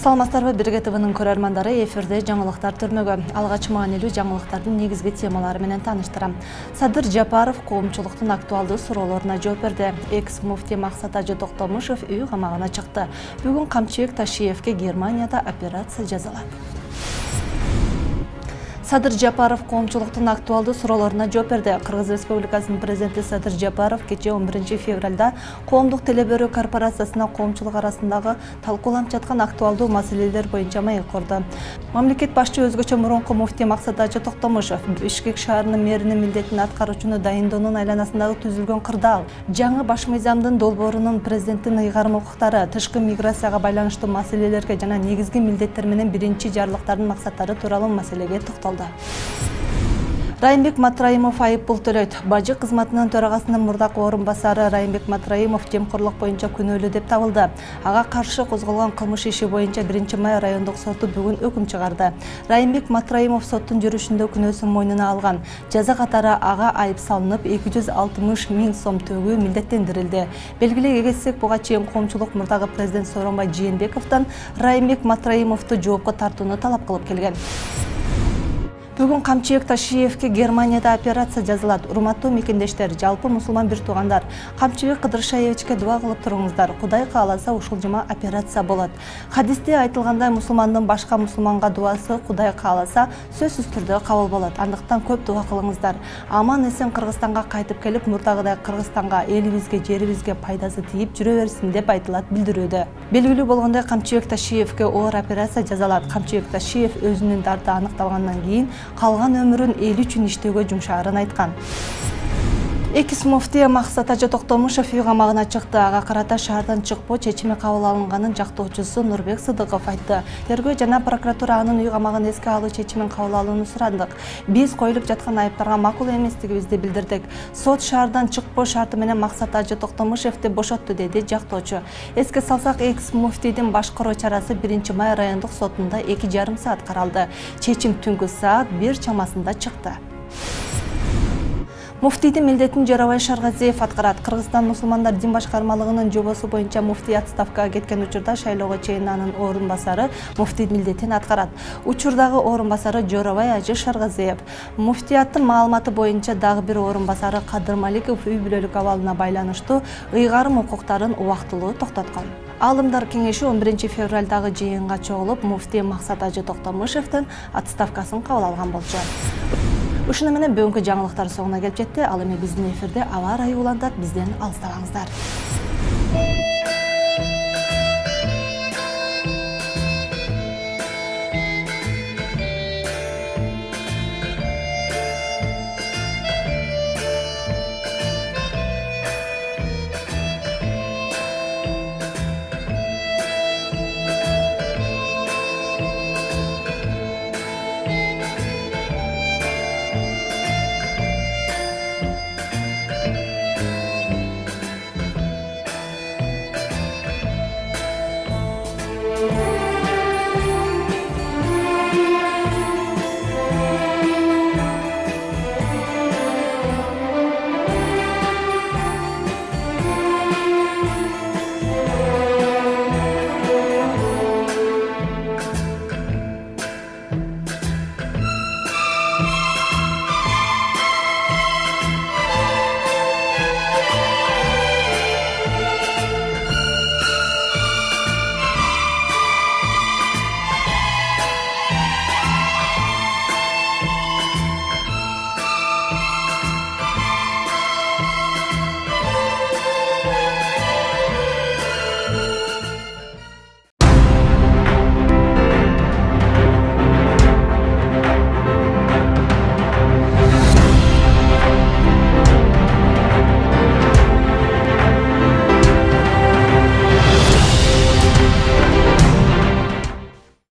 Саламатсыздарбы, Бирге ТВнын көрөрмандары, эфирде жаңылыктар түрмөгү. Алгач маанилүү жаңылыктардын негизги темалары менен тааныштырам. Садыр Жапаров коомчулуктун актуалдуу суроолоруна жооп берди. Экс-муфтий Максат Ажы Токтомушев үй камагына чыкты. Бүгүн Камчыбек Ташиевке Германияда операция жасалат. Садыр Жапаров коомчулуктун актуалдуу суроолоруна жооп берди. Кыргыз Республикасынын президенти Садыр Жапаров кечээ 11 февралда коомдук телебөрүү корпорациясына коомчулук арасындагы талкууланып жаткан актуалдуу маселелер боюнча маек курду. Мамлекет башчы өзгөчө мурунку муфтий Максат Ажы Токтомушев Бишкек шаарынын мэринин милдетин аткаруучуну дайындоонун айланасындагы түзүлгөн кырдаал, жаңы баш мыйзамдын долбоорунун президенттин ыйгарым укуктары, тышкы миграцияга байланыштуу маселелерге жана негизги милдеттер менен биринчи жарлыктардын максаттары тууралуу маселеге токтолду. Райымбек Матраимов айыппул төлөйт. Бажы кызматынын төрагасынын мурдакы орун басары Райымбек Матраимов жемкорлук боюнча күнөөлүү деп табылды. Ага каршы козголгон кылмыш иши боюнча 1-май райондук соту бүгүн өкүм чыгарды. Райымбек Матраимов соттун жүрүшүндө күнөөсүн мойнуна алган. Жаза катары ага айып салынып 260 000 сом төгүү милдеттендирилди. Белгилей кетсек, буга чейин коомчулук мурдагы президент Сооронбай Жээнбековдон Райымбек Матраимовду жоопко тартууну талап кылып келген. Бүгүн Камчыбек Ташиевке Германияда операция жасалат. Урматтуу мекендештер, жалпы мусулман бир туугандар, Камчыбек Кыдыршаевичке дуа кылып туруңуздар. Кудай кааласа ушул жума операция болот. Хадисте айтылгандай, мусулмандын башка мусулманга дуасы Кудай кааласа сөзсүз түрдө кабыл болот. Андыктан көп дуа кылыңыздар. Аман эсен Кыргызстанга кайтып келип, мурдагыдай Кыргызстанга, элибизге, жерибизге пайдасы тийип жүрө берсин деп айтылат билдирүүдө. Белгилүү болгондой, Камчыбек Ташиевке оор операция жасалат. Камчыбек Ташиев өзүнүн дарты аныкталгандан кийин калган өмүрүн эл үчүн иштөөгө жумшаарын айткан. Экс-муфтий Максат Ажы Токтомушев үй камагына чыкты. Ага карата шаардан чыкпоо чечими кабыл алынганын жактоочусу Нурбек Сыдыков айтты. Тергөө жана прокуратура анын үй камагын эске алуу чечимин кабыл алууну сурадык. Биз коюлуп жаткан айыптарга макул эместигибизди билдирдик. Сот шаардан чыкпоо шарты менен Максат Ажы Токтомушевди бошотту, деди жактоочу. Эске салсак, экс-муфтийдин башкаруу чарасы 1-май райондук сотунда 2,5 саат каралды. Чечим түнгү саат 1 чамасында чыкты. Муфтийдин милдетин Жарабай Шаргазиев аткарат. Кыргызстан мусулмандар дин башкармалыгынын жобосу боюнча муфтий отставкага кеткен учурда шайлоого чейин анын орун басары муфтий милдетин аткарат. Учурдагы орун басары Жарабай Ажы Шаргазиев. Муфтияттын маалыматы боюнча дагы бир орун басары Кадыр Маликов үй бүлөлүк абалына байланыштуу ыйгарым укуктарын убактылуу токтоткон. Алымдар кеңеши 11 февралдагы жыйынга чогулуп, муфтий Максат Ажы Токтомушевдин отставкасын кабыл алган болчу. Ушуну менен бүгүнкү жаңылыктар соңуна келип жетти. Ал эми биздин эфирде аба ырайы улантат. Бизден алыстабаңыздар. Thank you.